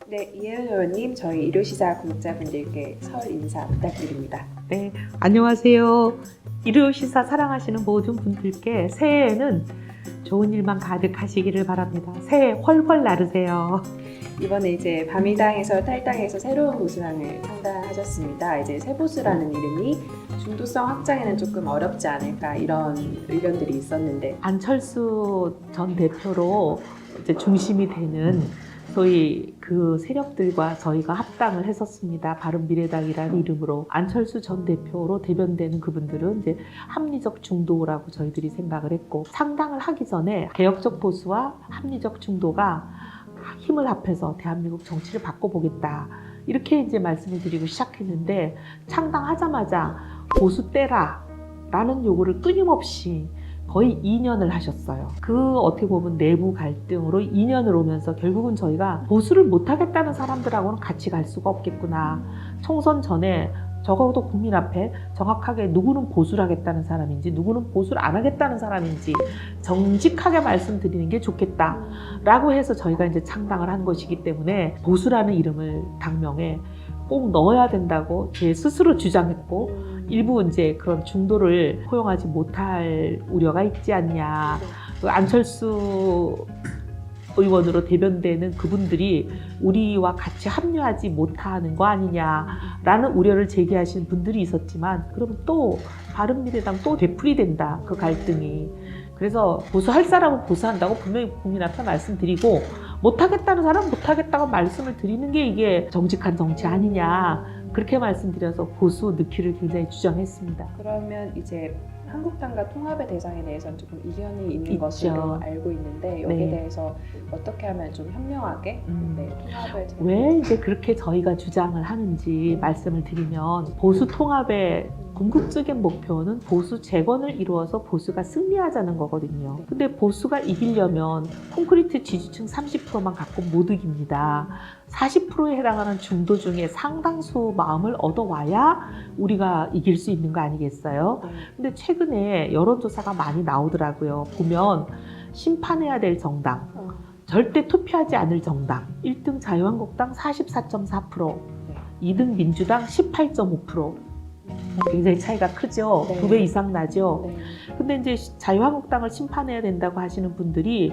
네, 이혜연 의원님, 저희 일요시사 구독자분들께 설 인사 부탁드립니다. 네, 안녕하세요. 일요시사 사랑하시는 모든 분들께 새해에는 좋은 일만 가득하시기를 바랍니다. 새해 훨훨 나르세요. 이번에 이제 바미당에서 탈당해서 새로운 보수당을 창당하셨습니다. 이제 새보수라는 이름이 중도성 확장에는 조금 어렵지 않을까 이런 의견들이 있었는데 안철수 전 대표로 이제 중심이 되는 소위 그 세력들과 저희가 합당을 했었습니다. 바른미래당이라는 이름으로 안철수 전 대표로 대변되는 그분들은 이제 합리적 중도라고 저희들이 생각을 했고, 창당을 하기 전에 개혁적 보수와 합리적 중도가 힘을 합해서 대한민국 정치를 바꿔보겠다, 이렇게 이제 말씀을 드리고 시작했는데, 창당하자마자 보수 떼라 라는 요구를 끊임없이 거의 2년을 하셨어요. 그 어떻게 보면 내부 갈등으로 2년을 오면서 결국은 저희가 보수를 못하겠다는 사람들하고는 같이 갈 수가 없겠구나. 총선 전에 적어도 국민 앞에 정확하게 누구는 보수를 하겠다는 사람인지 누구는 보수를 안 하겠다는 사람인지 정직하게 말씀드리는 게 좋겠다라고 해서 저희가 이제 창당을 한 것이기 때문에 보수라는 이름을 당명에 꼭 넣어야 된다고 제 스스로 주장했고, 일부 이제 그런 중도를 포용하지 못할 우려가 있지 않냐. 안철수 의원으로 대변되는 그분들이 우리와 같이 합류하지 못하는 거 아니냐라는 우려를 제기하시는 분들이 있었지만, 그러면 또 바른미래당 또 되풀이된다, 그 갈등이. 그래서 보수할 사람은 보수한다고 분명히 국민 앞에 말씀드리고, 못하겠다는 사람은 못하겠다고 말씀을 드리는 게 이게 정직한 정치 아니냐, 그렇게 말씀드려서 보수 넣기를 굉장히 주장했습니다. 그러면 이제 한국당과 통합의 대상에 대해서는 조금 이견이 있는 있죠. 것으로 알고 있는데 여기에 네. 대해서 어떻게 하면 좀 현명하게 통합을 왜 이제 그렇게 저희가 주장을 하는지 말씀을 드리면, 보수 통합의 궁극적인 목표는 보수 재건을 이루어서 보수가 승리하자는 거거든요. 근데 보수가 이기려면 콘크리트 지지층 30%만 갖고 못 이깁니다. 40%에 해당하는 중도 중에 상당수 마음을 얻어와야 우리가 이길 수 있는 거 아니겠어요? 근데 최근에 여론조사가 많이 나오더라고요. 보면 심판해야 될 정당, 절대 투표하지 않을 정당, 1등 자유한국당 44.4%, 2등 민주당 18.5%. 굉장히 차이가 크죠. 네. 2배 이상 나죠. 네. 근데 이제 자유한국당을 심판해야 된다고 하시는 분들이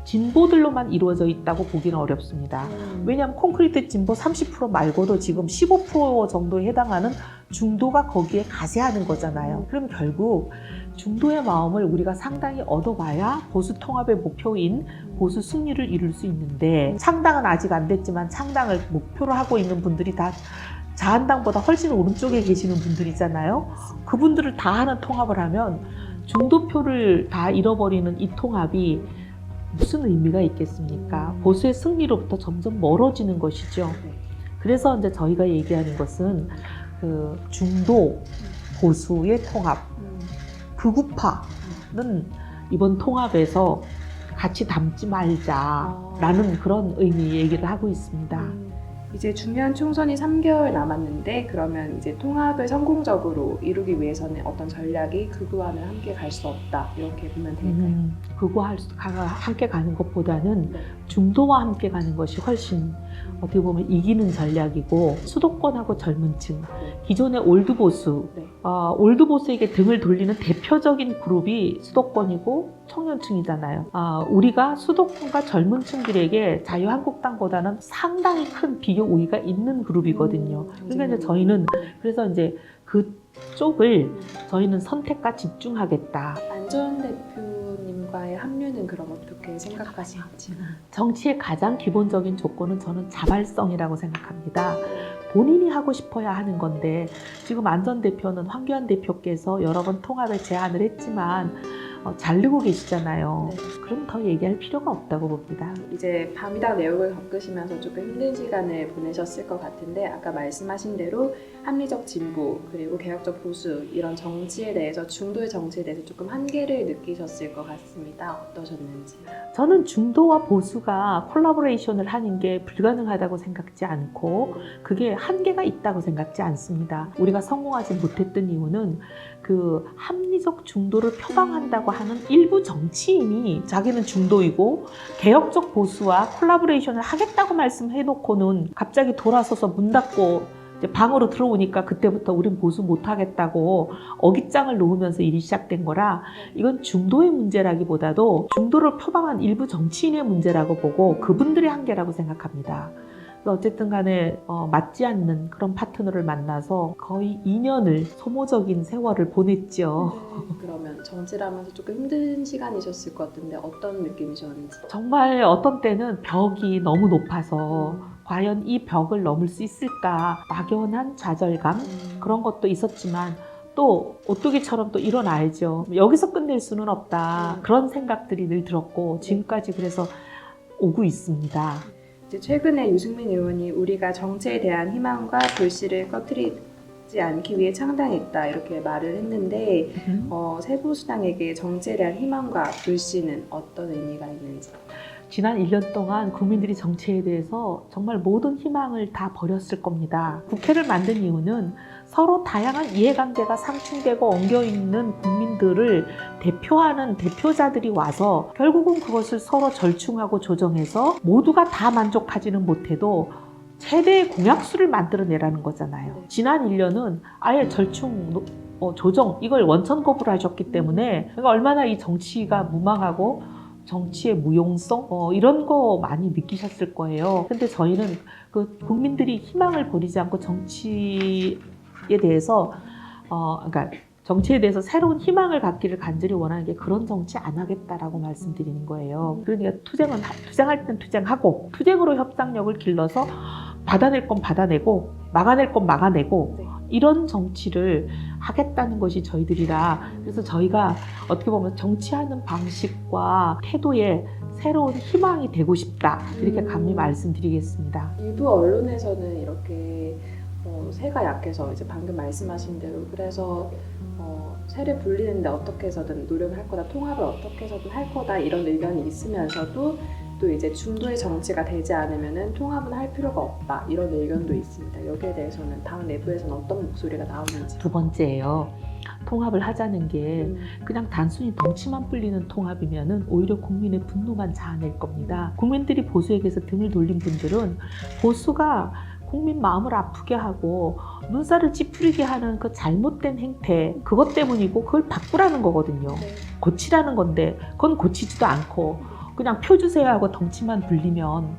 진보들로만 이루어져 있다고 보기는 어렵습니다. 왜냐하면 콘크리트 진보 30% 말고도 지금 15% 정도에 해당하는 중도가 거기에 가세하는 거잖아요. 그럼 결국 중도의 마음을 우리가 상당히 얻어봐야 보수 통합의 목표인 보수 승리를 이룰 수 있는데, 창당은 아직 안 됐지만 창당을 목표로 하고 있는 분들이 다 자한당보다 훨씬 오른쪽에 계시는 분들이잖아요. 그분들을 다 하는 통합을 하면 중도표를 다 잃어버리는 이 통합이 무슨 의미가 있겠습니까? 보수의 승리로부터 점점 멀어지는 것이죠. 그래서 이제 저희가 얘기하는 것은 그 중도 보수의 통합, 극우파는 이번 통합에서 같이 담지 말자라는 그런 의미 얘기를 하고 있습니다. 이제 중요한 총선이 3개월 남았는데 그러면 이제 통합을 성공적으로 이루기 위해서는 어떤 전략이 극우와는 함께 갈 수 없다, 이렇게 보면 될까요? 극우와 함께 가는 것보다는 중도와 함께 가는 것이 훨씬 어떻게 보면 이기는 전략이고, 수도권하고 젊은 층, 기존의 올드보수, 올드보수에게 등을 돌리는 대표적인 그룹이 수도권이고 청년층이잖아요. 우리가 수도권과 젊은 층들에게 자유한국당보다는 상당히 큰 비교 우위가 있는 그룹이거든요. 그러니까 이제 저희는 그래서 이제 그쪽을 저희는 선택과 집중하겠다. 안 전 대표님과의 합류는 그럼 어떻게 생각하시는지? 정치의 가장 기본적인 조건은 저는 자발성이라고 생각합니다. 본인이 하고 싶어야 하는 건데, 지금 안 전 대표는 황교안 대표께서 여러 번 통합에 제안을 했지만 자르고 계시잖아요. 네. 그럼 더 얘기할 필요가 없다고 봅니다. 이제 바미당 내용을 겪으시면서 조금 힘든 시간을 보내셨을 것 같은데, 아까 말씀하신 대로 합리적 진보 그리고 개혁적 보수, 이런 정치에 대해서, 중도의 정치에 대해서 조금 한계를 느끼셨을 것 같습니다. 어떠셨는지? 저는 중도와 보수가 콜라보레이션을 하는 게 불가능하다고 생각지 않고, 그게 한계가 있다고 생각지 않습니다. 우리가 성공하지 못했던 이유는 그 합리적 중도를 표방한다고 하는 일부 정치인이 자기는 중도이고 개혁적 보수와 콜라보레이션을 하겠다고 말씀해놓고는 갑자기 돌아서서 문 닫고 이제 방으로 들어오니까 그때부터 우린 보수 못하겠다고 어깃장을 놓으면서 일이 시작된 거라 이건 중도의 문제라기보다도 중도를 표방한 일부 정치인의 문제라고 보고 그분들의 한계라고 생각합니다. 어쨌든 간에 맞지 않는 그런 파트너를 만나서 거의 2년을 소모적인 세월을 보냈죠. 그러면 정치를 하면서 조금 힘든 시간이셨을 것 같은데 어떤 느낌이셨는지? 정말 어떤 때는 벽이 너무 높아서 과연 이 벽을 넘을 수 있을까 막연한 좌절감 그런 것도 있었지만 또 오뚜기처럼 또 일어나야죠. 여기서 끝낼 수는 없다. 그런 생각들이 늘 들었고 지금까지 그래서 오고 있습니다. 이제 최근에 유승민 의원이 우리가 정치에 대한 희망과 불씨를 꺼뜨리지 않기 위해 창당했다 이렇게 말을 했는데 새보수당에게 정치에 대한 희망과 불씨는 어떤 의미가 있는지? 지난 1년 동안 국민들이 정치에 대해서 정말 모든 희망을 다 버렸을 겁니다. 국회를 만든 이유는 서로 다양한 이해관계가 상충되고 엉겨있는 국민들을 대표하는 대표자들이 와서 결국은 그것을 서로 절충하고 조정해서 모두가 다 만족하지는 못해도 최대의 공약수를 만들어내라는 거잖아요. 지난 1년은 아예 절충, 조정 이걸 원천거부를 하셨기 때문에 그러니까 얼마나 이 정치가 무망하고 정치의 무용성 이런 거 많이 느끼셨을 거예요. 근데 저희는 그 국민들이 희망을 버리지 않고 정치에 대해서 그러니까 정치에 대해서 새로운 희망을 갖기를 간절히 원하는 게 그런 정치 안 하겠다라고 말씀드리는 거예요. 그러니까 투쟁할 땐 투쟁하고 투쟁으로 협상력을 길러서 받아낼 건 받아내고 막아낼 건 막아내고 이런 정치를 하겠다는 것이 저희들이라 그래서 저희가 어떻게 보면 정치하는 방식과 태도에 새로운 희망이 되고 싶다 이렇게 감히 말씀드리겠습니다. 일부 언론에서는 이렇게 새가 약해서 이제 방금 말씀하신 대로 그래서 새를 불리는데 어떻게 해서든 노력을 할 거다, 통합을 어떻게 해서든 할 거다 이런 의견이 있으면서도 또 이제 중도의 정치가 되지 않으면은 통합은 할 필요가 없다 이런 의견도 있습니다. 여기에 대해서는 당 내부에서는 어떤 목소리가 나오는지. 두 번째예요. 통합을 하자는 게 그냥 단순히 덩치만 불리는 통합이면은 오히려 국민의 분노만 자아낼 겁니다. 국민들이 보수에게서 등을 돌린 분들은 보수가 국민 마음을 아프게 하고 눈살을 찌푸리게 하는 그 잘못된 행태 그것 때문이고 그걸 바꾸라는 거거든요. 고치라는 건데 그건 고치지도 않고 그냥 표 주세요 하고 덩치만 불리면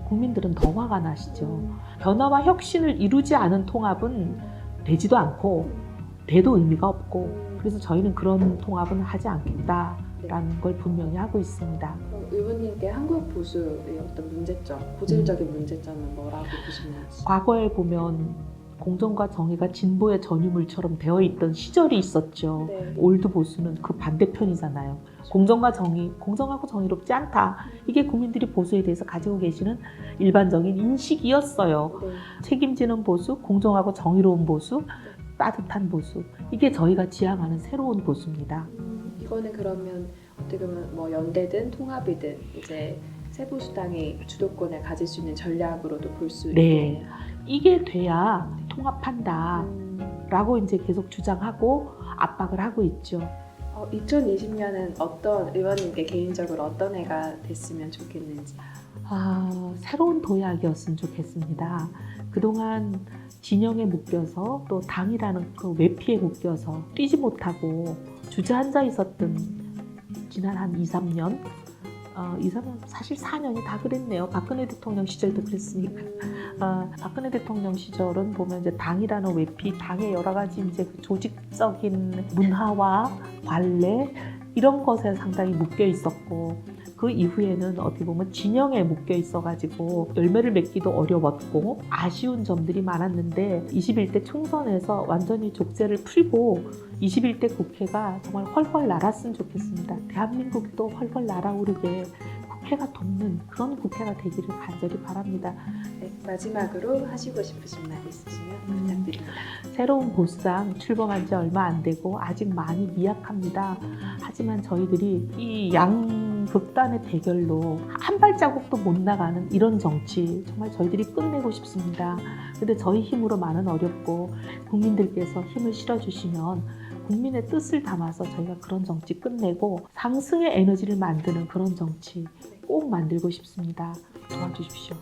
국민들은 더 화가 나시죠. 변화와 혁신을 이루지 않은 통합은 되지도 않고 돼도 의미가 없고 그래서 저희는 그런 통합은 하지 않겠다라는 걸 분명히 하고 있습니다. 그럼 의원님께 한국 보수의 어떤 문제점, 고질적인 문제점은 뭐라고 보시나요? 과거에 보면 공정과 정의가 진보의 전유물처럼 되어 있던 시절이 있었죠. 네. 올드 보수는 그 반대편이잖아요. 공정과 정의, 공정하고 정의롭지 않다. 이게 국민들이 보수에 대해서 가지고 계시는 일반적인 인식이었어요. 네. 책임지는 보수, 공정하고 정의로운 보수, 따뜻한 보수. 이게 저희가 지향하는 새로운 보수입니다. 이거는 그러면 어떻게 보면 뭐 연대든 통합이든 이제 새보수당이 주도권을 가질 수 있는 전략으로도 볼 수 네. 있네요. 이게 돼야 통합한다. 라고 이제 계속 주장하고 압박을 하고 있죠. 2020년은 어떤 의원님께 개인적으로 어떤 해가 됐으면 좋겠는지. 새로운 도약이었으면 좋겠습니다. 그동안 진영에 묶여서 또 당이라는 그 외피에 묶여서 뛰지 못하고 주저앉아 있었던 지난 한 2, 3년 사실 4년이 다 그랬네요. 박근혜 대통령 시절도 그랬으니까. 박근혜 대통령 시절은 보면 이제 당이라는 외피, 당의 여러 가지 이제 조직적인 문화와 관례 이런 것에 상당히 묶여 있었고 그 이후에는 어떻게 보면 진영에 묶여 있어가지고 열매를 맺기도 어려웠고 아쉬운 점들이 많았는데 21대 총선에서 완전히 족쇄를 풀고 21대 국회가 정말 훨훨 날았으면 좋겠습니다. 대한민국도 훨훨 날아오르게 국회가 돕는 그런 국회가 되기를 간절히 바랍니다. 네, 마지막으로 하시고 싶으신 말 있으시면 부탁드립니다. 새로운 보수당 출범한 지 얼마 안 되고 아직 많이 미약합니다. 하지만 저희들이 이 양극단의 대결로 한 발자국도 못 나가는 이런 정치 정말 저희들이 끝내고 싶습니다. 근데 저희 힘으로만은 어렵고 국민들께서 힘을 실어주시면 국민의 뜻을 담아서 저희가 그런 정치 끝내고 상승의 에너지를 만드는 그런 정치 꼭 만들고 싶습니다. 도와주십시오.